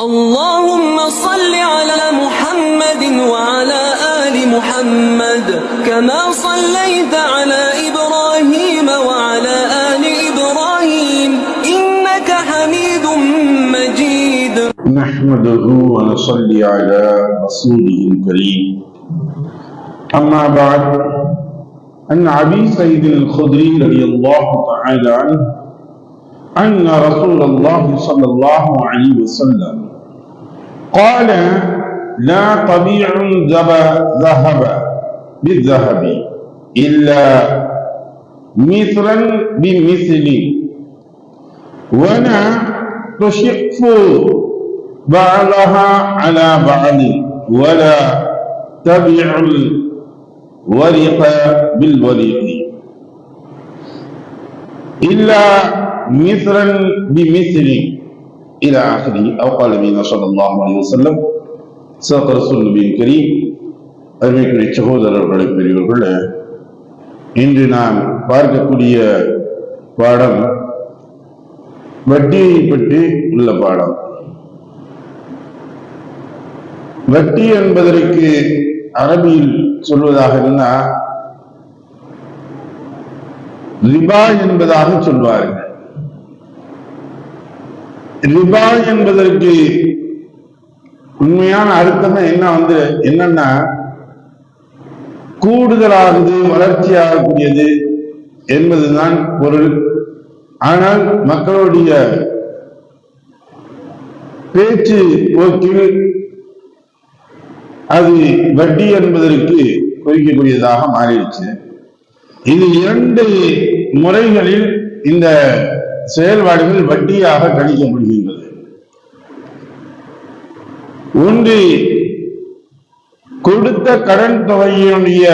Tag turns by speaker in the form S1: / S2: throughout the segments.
S1: اللهم صل على محمد وعلى آل محمد كما صليت على إبراهيم وعلى آل إبراهيم إنك حميد مجيد.
S2: نحمده ونصلي على رسوله الكريم. أما بعد، أن أبي سعيد الخدري رضي الله تعالى عنه أن رسول الله صلى الله عليه وسلم قال: لا طبيع ذهب بالذهب إلا مثلا بمثل، ولا تشق بعضها على بعض، ولا تبيع الورق بالورق إلا مثلا بمثل إلى آخره، أو قال النبي صلى الله عليه وسلم. صدق رسول النبي الكريم. அருமைக்குரிய சகோதரர்களே, பெரியவர்களே, இன்று நாம் பார்க்கக்கூடிய பாடம் வட்டியை பற்றி உள்ள பாடம். வட்டி என்பதற்கு அரபியில் சொல்வதாக இருந்தால் ரிபா என்பதாக சொல்வார்கள். ரிபா என்பதற்கு உண்மையான அர்த்தம் என்னன்னா கூடுதலாகுது, வளர்ச்சியாகக்கூடியது என்பதுதான் பொருள். ஆனால் மக்களுடைய பேச்சு போக்கில் அது வட்டி என்பதற்கு குறிக்கக்கூடியதாக மாறிடுச்சு. இது இரண்டு முறைகளில் இந்த செயல்பாடுகள் வட்டியாக கணிக்கப்படுகின்றது. ஒன்று, கொடுத்த கடன் தொகையினுடைய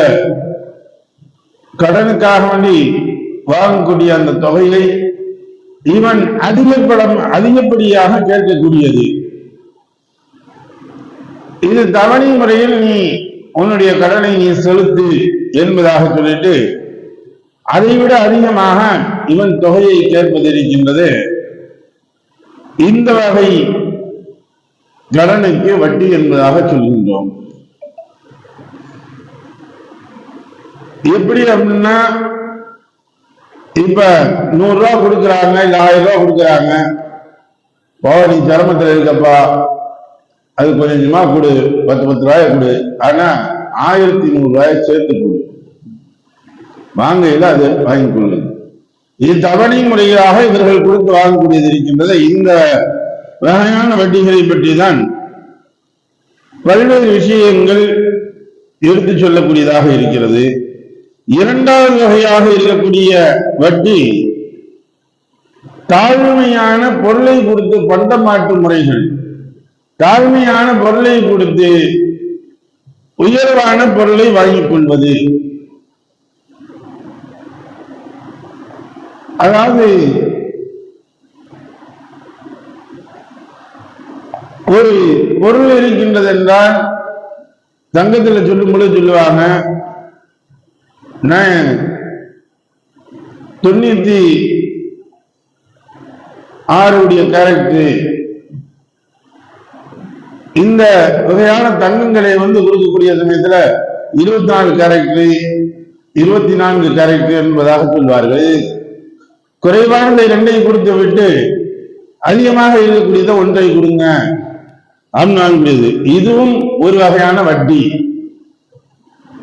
S2: கடனுக்காக வேண்டி வாங்கக்கூடிய அந்த தொகையை இவன் அதிகப்படியாக கேட்கக்கூடியது. இது தவணை முறையில் நீ உன்னுடைய கடனை நீ செலுத்து என்பதாக சொல்லிட்டு அதைவிட அதிகமாக இவன் தொகையை கேட்பதிருக்கின்றது. இந்த வகை கடனுக்கு வட்டி என்பதாக சொல்கின்றோம். எப்படி அப்படின்னா, இப்ப 100 ரூபா கொடுக்குறாங்க, இல்ல 1000 ரூபா கொடுக்குறாங்க. நீ சிரமத்தில் இருக்கப்பா, அது கொஞ்சமா கொடு, 10 ரூபாய கொடு, ஆனா 1100 ரூபாயை சேர்த்து கொடு, வாங்கையில அது வாங்கிக் கொள்ளுது. இது தவணை முறையாக இவர்கள் கொடுத்து வாங்கக்கூடியது இருக்கின்றது. இந்த வகையான வட்டிகளை பற்றி தான் பல்வேறு விஷயங்கள் எடுத்து சொல்லக்கூடியதாக இருக்கிறது. இரண்டாவது வகையாக இருக்கக்கூடிய வட்டி தாழ்மையான பொருளை கொடுத்து பண்டமாற்று முறைகள். தாழ்மையான பொருளை கொடுத்து உயர்வான பொருளை வாங்கிக் கொள்வது. அதாவது ஒரு பொருள் இருக்கின்றது என்றால் தங்கத்தில் சொல்லும்போது சொல்லுவாங்க, நான் 96 கேரக்டர் இந்த வகையான தங்கங்களை கொடுக்கக்கூடிய சமயத்துல 24 கேரக்டர் 24 கேரக்டர் என்பதாக சொல்வார்கள். குறைவான இரண்டையும் கொடுத்து விட்டு அதிகமாக இருக்கக்கூடியதை ஒன்றை கொடுங்க அப்படின்றது. இதுவும் ஒரு வகையான வட்டி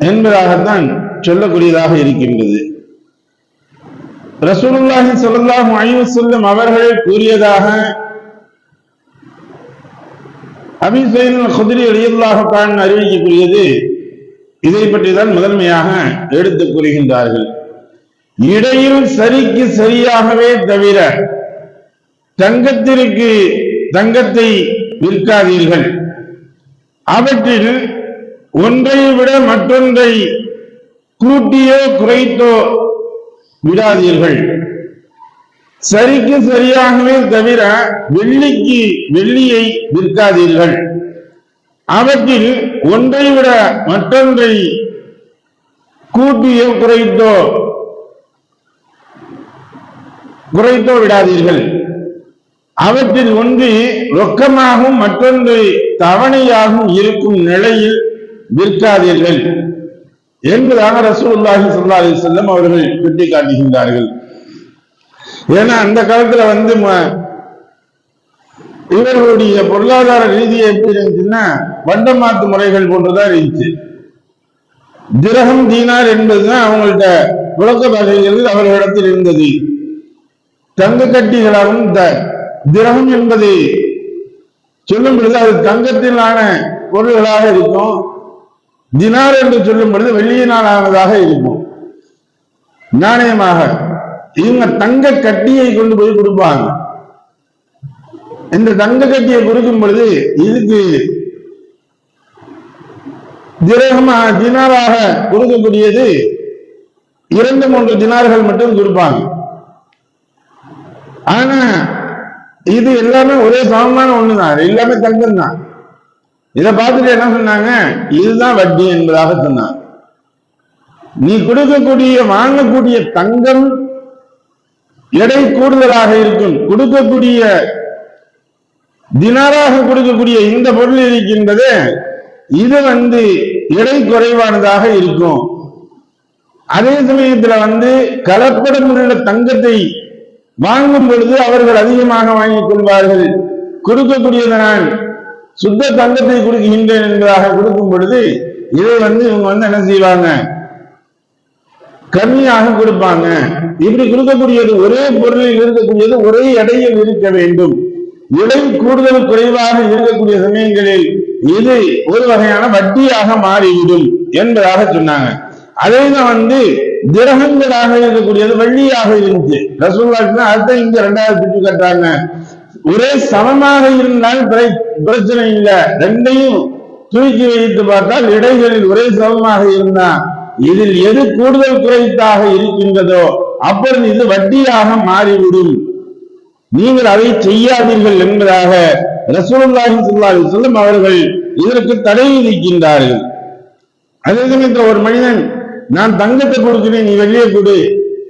S2: என்பதாகத்தான் சொல்லக்கூடியதாக இருக்கின்றது. ரசூலுல்லாஹி ஸல்லல்லாஹு அலைஹி வஸல்லம் அவர்களே கூறியதாக அபீ ஸயீத் அல்-குத்ரி ரலியல்லாஹு தஆலா அறிவிக்கக்கூடியது இதை பற்றி தான் முதன்மையாக எடுத்துக் கூறுகின்றார்கள். இடையில் சரிக்கு சரியாகவே தவிர தங்கத்தை விற்காதீர்கள். அவற்றில் ஒன்றை விட மற்றொன்றை கூட்டியோ குறைத்தோ விடாதீர்கள். சரிக்கு சரியாகவே தவிர வெள்ளியை விற்காதீர்கள். அவற்றில் ஒன்றை விட மற்றொன்றை கூட்டியோ குறைத்தோ விடாதீர்கள். அவற்றில் ஒன்று ரொக்கமாகவும் மற்றொன்று தவணையாகவும் இருக்கும் நிலையில் விற்காதீர்கள் என்பதாக ரசூலுல்லாஹி ஸல்லல்லாஹு அலைஹி வஸல்லம் அவர்கள் சுட்டிக்காட்டுகின்றார்கள். ஏன்னா அந்த காலத்துல இவர்களுடைய பொருளாதார ரீதியை எப்படி இருந்துச்சுன்னா வண்டமாத்து முறைகள் போன்றுதான் இருந்துச்சு. திரகம் தீனார் என்பதுதான் அவங்கள்ட்ட புழக்க வகைகள் அவர்களிடத்தில் இருந்தது. தங்க கட்டிகளாகவும் திரகம் என்பதை சொல்லும் பொழுது அது தங்கத்திலான பொருள்களாக இருக்கும். தினார் என்று சொல்லும் பொழுது வெள்ளியினால் ஆனதாக இருக்கும் நாணயமாக. இவங்க தங்க கட்டியை கொண்டு போய் கொடுப்பாங்க. இந்த தங்க கட்டியை கொடுக்கும் பொழுது இதுக்கு தினாராக கொடுக்கக்கூடியது 2-3 தினார்கள் மட்டும் கொடுப்பாங்க. ஆனா இது எல்லாமே ஒரே சமமான ஒண்ணுதான், எல்லாமே தங்கம் தான். இதை பார்த்துட்டு என்ன சொன்னாங்க, இதுதான் வட்டி என்பதாக சொன்னாங்க. நீ கொடுக்கக்கூடிய வாங்கக்கூடிய தங்கம் எடை கூடுதலாக இருக்கும், கொடுக்கக்கூடிய தினாராக கொடுக்கக்கூடிய இந்த பொருள் இருக்கின்றது இது எடை குறைவானதாக இருக்கும். அதே சமயத்துல கலப்படம் உள்ள தங்கத்தை வாங்கும் பொழுது அவர்கள் அதிகமாக வாங்கிக் கொள்வார்கள். கொடுக்கக்கூடியதை நான் சுத்த தங்கத்தை கொடுக்கின்றேன் என்பதாக கொடுக்கும் பொழுது இதை இவங்க என்ன செய்வாங்க, கம்மியாக கொடுப்பாங்க. இப்படி கொடுக்கக்கூடியது ஒரே பொருளில் இருக்கக்கூடியது ஒரே எடையில் இருக்க வேண்டும். எடை கூடுதல் குறைவாக இருக்கக்கூடிய சமயங்களில் இது ஒரு வகையான வட்டியாக மாறிவிடும் என்பதாக சொன்னாங்க. அதே தான் திரகங்களாக இருக்கக்கூடியது வெள்ளியாக இருந்துச்சு. ரசூலுல்லாஹ் அடுத்த இங்க 2வது சுற்றி கட்டுறாங்க. ஒரே சமமாக இருந்தால் பிரச்சனை இல்லை, ரெண்டையும் தூக்கி வைத்து பார்த்தால் இடைகளில் ஒரே சமமாக இருந்தா இதில் எது கூடுதல் குறைத்தாக இருக்கின்றதோ அப்பொழுது இது வட்டியாக மாறிவிடும், நீங்கள் அதை செய்யாதீர்கள் என்பதாக ரசூலுல்லாஹி ஸல்லல்லாஹு அலைஹி வஸல்லம் அவர்கள் இதற்கு தடை விதிக்கின்றார்கள். அதே சமயத்தில் ஒரு மனிதன் நான் தங்கத்தை கொடுக்கிறேன் நீ வெளியே கொடு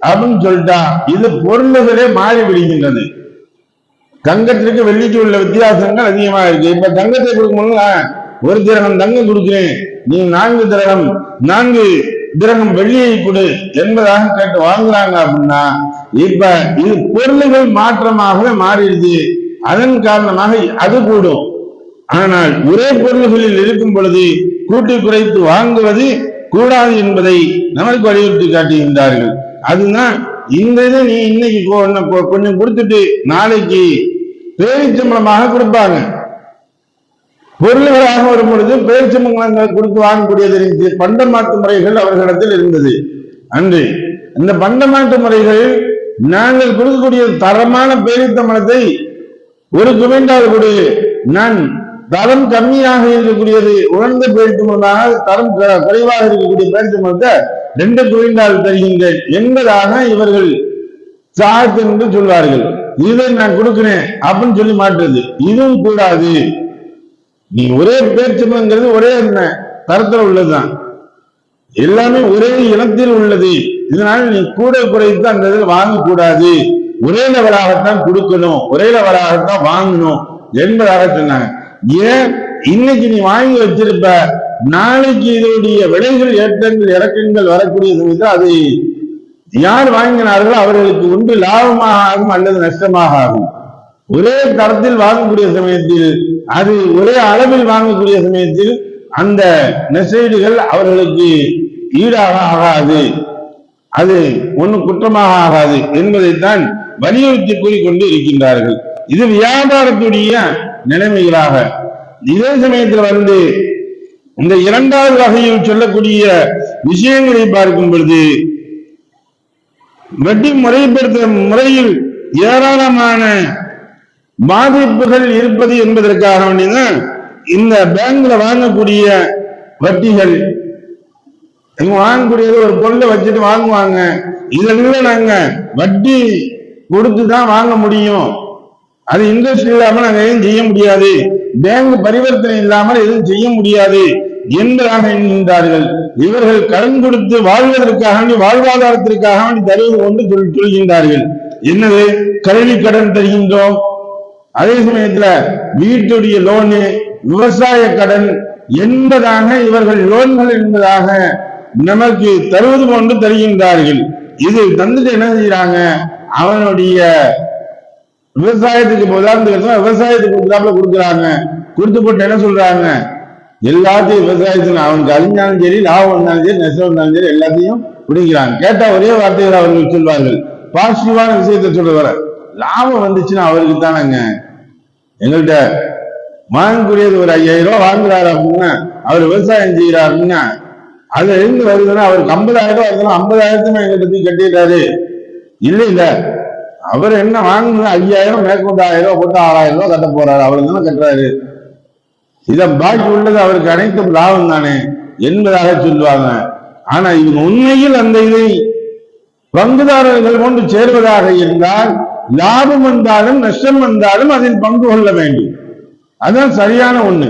S2: அப்படின்னு சொல்லிட்டா இது பொருள்களே மாறி விடுகின்றது. தங்கத்திற்கு வெள்ளிக்கு உள்ள வித்தியாசங்கள் அதிகமா இருக்கு. இப்ப தங்கத்தை கொடுக்கும்போது 1 திரகம் தங்கம் கொடுக்கிறேன், நீ 4 திரகம் வெள்ளியை கொடு என்பதாக கேட்டு வாங்குறாங்க அப்படின்னா இப்ப இது பொருள்கள் மாற்றமாகவே மாறிடுது. அதன் காரணமாக அது கூடும். ஆனால் ஒரே பொருள்களில் இருக்கும் பொழுது கூட்டி குறைத்து வாங்குவது கூடாது என்பதை நமக்கு வலியுறுத்தி காட்டுகின்றார்கள். அதுதான் இந்த இதை நீ இன்னைக்கு கொஞ்சம் கொடுத்துட்டு நாளைக்கு பேரிச்சம்பளமாக கொடுப்பாங்க. பொருள்களாக வரும் பொழுது பேரிச்சம்பளங்களை கொடுத்து வாங்கக்கூடியது இருந்துச்சு. பண்டமாற்று முறைகள் அவர்களிடத்தில் இருந்தது. அன்று இந்த பண்டமாற்று முறைகளில் நாங்கள் கொடுக்கக்கூடிய தரமான பேரிச்சம்பளத்தை 1 குவிண்டால் கொடு, நான் தரம் கம்மியாக இருக்கக்கூடியது உணர்ந்த பேரிச்சம்பளமாக தரம் குறைவாக இருக்கக்கூடிய பேரிச்சம்பளத்தை 2 குவிண்டால் தருகின்றேன் என்பதாக இவர்கள் சாத்து என்று சொல்வார்கள். இதை நான் கொடுக்கிறேன் அப்படின்னு சொல்லி மாற்றுறது இதுவும் கூடாது. நீ ஒரே பேரிச்சம்பளங்கிறது ஒரே தரத்தில் உள்ளதுதான், எல்லாமே ஒரே இனத்தில் உள்ளது. இதனால நீ கூட குறைத்து அந்த இதில் வாங்கக்கூடாது, ஒரே லெவலாகத்தான் கொடுக்கணும், ஒரே லெவலாகத்தான் வாங்கணும் என்பதாக சொன்னாங்க. ஏன் இன்னைக்கு நீ வாங்கி வச்சிருப்ப, நாளைக்கு இதனுடைய விலைகள் ஏற்றங்கள் இறக்கங்கள் வரக்கூடிய சமயத்தில் அது யார் வாங்கினார்களோ அவர்களுக்கு ஒன்று லாபமாக ஆகும் அல்லது நஷ்டமாக ஆகும். ஒரே தரத்தில் வாங்கக்கூடிய சமயத்தில் அது ஒரே அளவில் வாங்கக்கூடிய சமயத்தில் அந்த நெசைடுகள் அவர்களுக்கு ஈடாக ஆகாது, அது ஒன்றும் குற்றமாக ஆகாது என்பதைத்தான் வலியுறுத்தி கூறிக்கொண்டு இருக்கின்றார்கள். இது வியாபாரத்துடைய நிலைமைகளாக. இதே சமயத்தில் இந்த 2வது வகையில் சொல்லக்கூடிய விஷயங்களை பார்க்கும் பொழுது வட்டி முறைப்படுத்த முறையில் ஏராளமான பாதிப்புகள் இருப்பது என்பதற்காக வேண்டிதான் இந்த பேங்க்ல வாங்கக்கூடிய வட்டிகள். இவங்க வாங்கக்கூடியது ஒரு பொருளை வச்சுட்டு வாங்குவாங்க. இதுல நாங்க வட்டி கொடுத்துதான் வாங்க முடியும், அது இன்ட்ரெஸ்ட் இல்லாமல் நாங்க எதுவும் செய்ய முடியாது, பேங்க் பரிவர்த்தனை இல்லாமல் எதுவும் செய்ய முடியாது என்பதாக என்கின்றார்கள். இவர்கள் கடன் கொடுத்து வாழ்வதற்காக வேண்டி வாழ்வாதாரத்திற்காக வேண்டி தருவது கொண்டு சொல்கின்றார்கள். என்னது, கல்வி கடன் தருகின்றோம், அதே சமயத்துல வீட்டுடைய லோனு, விவசாய கடன் என்பதாக இவர்கள் லோன்கள் என்பதாக நமக்கு தருவது போன்று தருகின்றார்கள். இது தந்துட்டு என்ன செய்யறாங்க, அவனுடைய விவசாயத்துக்கு உதாரணத்துக்கு விவசாயத்துக்கு கொடுக்குறாங்க. கொடுத்து போட்டு என்ன சொல்றாங்க, எல்லாத்தையும் விவசாயத்துல அவனுக்கு அழிஞ்சாலும் சரி, லாபம் வந்தாலும் சரி, நஷ்டம் வந்தாலும் சரி, எல்லாத்தையும் பிடிக்கிறாங்க. கேட்டா ஒரே வார்த்தைகள் அவர்கள் சொல்வார்கள், பாசிட்டிவான விஷயத்த சொல்ற, லாபம் வந்துச்சுன்னா அவருக்கு தானங்க. எங்கள்கிட்ட வாங்கக்கூடியது ஒரு 5000 ரூபாய் வாங்குறாரு அப்படின்னா, அவர் விவசாயம் செய்யறாரு அப்படின்னா, அதுல இருந்து வருதுன்னா அவருக்கு 50,000 ரூபாய் வருதுன்னா 50,000 எங்கிட்ட கட்டிடுறாரு. இல்ல அவர் என்ன வாங்குறது, 5000 மேற்கொண்டு 1000 ரூபாய் போட்டு 6000 ரூபாய் கட்ட போறாரு, அவருக்கு தானே கட்டுறாரு. இத பாக்கி உள்ளது அவருக்கு அனைத்தும் லாபம் தானே என்பதாக சொல்லுவாங்க. ஆனா இவங்க உண்மையில் அந்த இதை பங்குதாரர்கள் கொண்டு சேர்வதாக இருந்தால், லாபம் வந்தாலும் நஷ்டம் வந்தாலும் அதில் பங்கு கொள்ள வேண்டும். அதுதான் சரியான ஒண்ணு.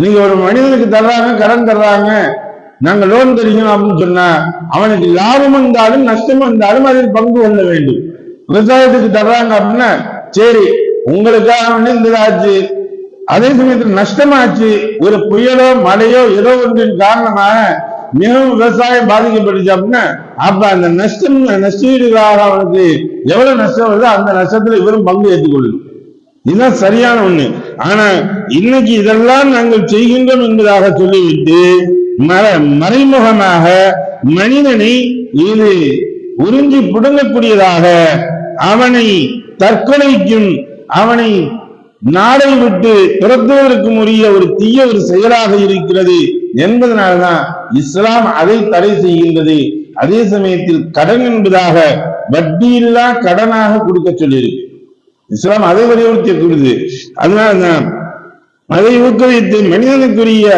S2: நீங்க ஒரு மனிதனுக்கு தர்றாங்க, கடன் தர்றாங்க, நாங்க லோன் தருகிறோம் அப்படின்னு சொன்னா, அவனுக்கு லாபம் வந்தாலும் நஷ்டம் வந்தாலும் அதில் பங்கு கொள்ள வேண்டும். விவசாயத்துக்கு தர்றாங்க அப்படின்னா, சரி உங்களுக்காக இந்த ஆச்சு, அதே சமயத்தில் நஷ்டமாச்சு, ஒரு புயலோ மழையோ ஏதோ ஒன்றின் காரணமாக மிகவும் விவசாயம் பாதிக்கப்பட்டுச்சு அப்படின்னா, அப்ப அந்த நஷ்டீடுகளாக அவனுக்கு எவ்வளவு நஷ்டம் வருதோ அந்த நஷ்டத்துல இவரும் பங்கு ஏற்றுக்கொள்ளும். இதுதான் சரியான ஒண்ணு. ஆனா இன்னைக்கு இதெல்லாம் நாங்கள் செய்கின்றோம் என்பதாக சொல்லிவிட்டு மறைமுகமாக மனிதனை இது உறிஞ்சி புடுங்கக்கூடியதாக, அவனை தற்கொலைக்கும் அவனை நாடை விட்டு துரத்துவதற்கும் உரிய ஒரு தீய ஒரு செயலாக இருக்கிறது என்பதனால்தான் இஸ்லாம் அதை தடை செய்கின்றது. அதே சமயத்தில் கடன் என்பதாக வட்டியில்லா கடனாக கொடுக்க சொல்லியிருக்கு. இஸ்லாம் அதை வலியுறுத்தி கொடுது. அதனால்தான் அதை ஊக்குவித்து மனிதனுக்குரிய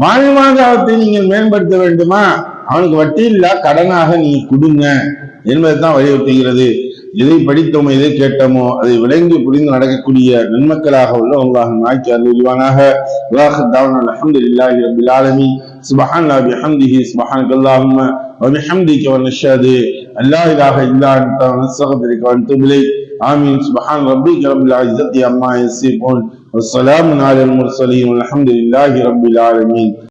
S2: வாழ்வாதாரத்தை நீங்கள் மேம்படுத்த வேண்டுமா, அவனுக்கு வட்டியில்லா கடனாக நீ கொடுங்க என்பதைத்தான் வலியுறுத்துகிறது. எதை படித்தோமோ எதை கேட்டோமோ அதை விளங்கி புரிந்து நடக்கக்கூடிய நன்மக்களாக உள்ள அல்லாஹ் ஆக்கி அருள்வானாக. அல்ஹம்துலில்லாஹி ரப்பில் ஆலமீன். சுப்ஹானல்லாஹி வபிஹம்திஹி சுப்ஹானக்கல்லாஹும்ம வபிஹம்திக வநஷ்ஹது அல்லா இலாஹ இல்லா அன்த நஸ்தக்ஃபிருக வ நதுபு இலைக். ஆமீன். சுப்ஹான ரப்பிக ரப்பில் இஸ்ஸத்தி அம்மா யசிஃபூன் வஸ்ஸலாமு அலல் முர்ஸலீன் வல்ஹம்துலில்லாஹி ரப்பில் ஆலமீன்.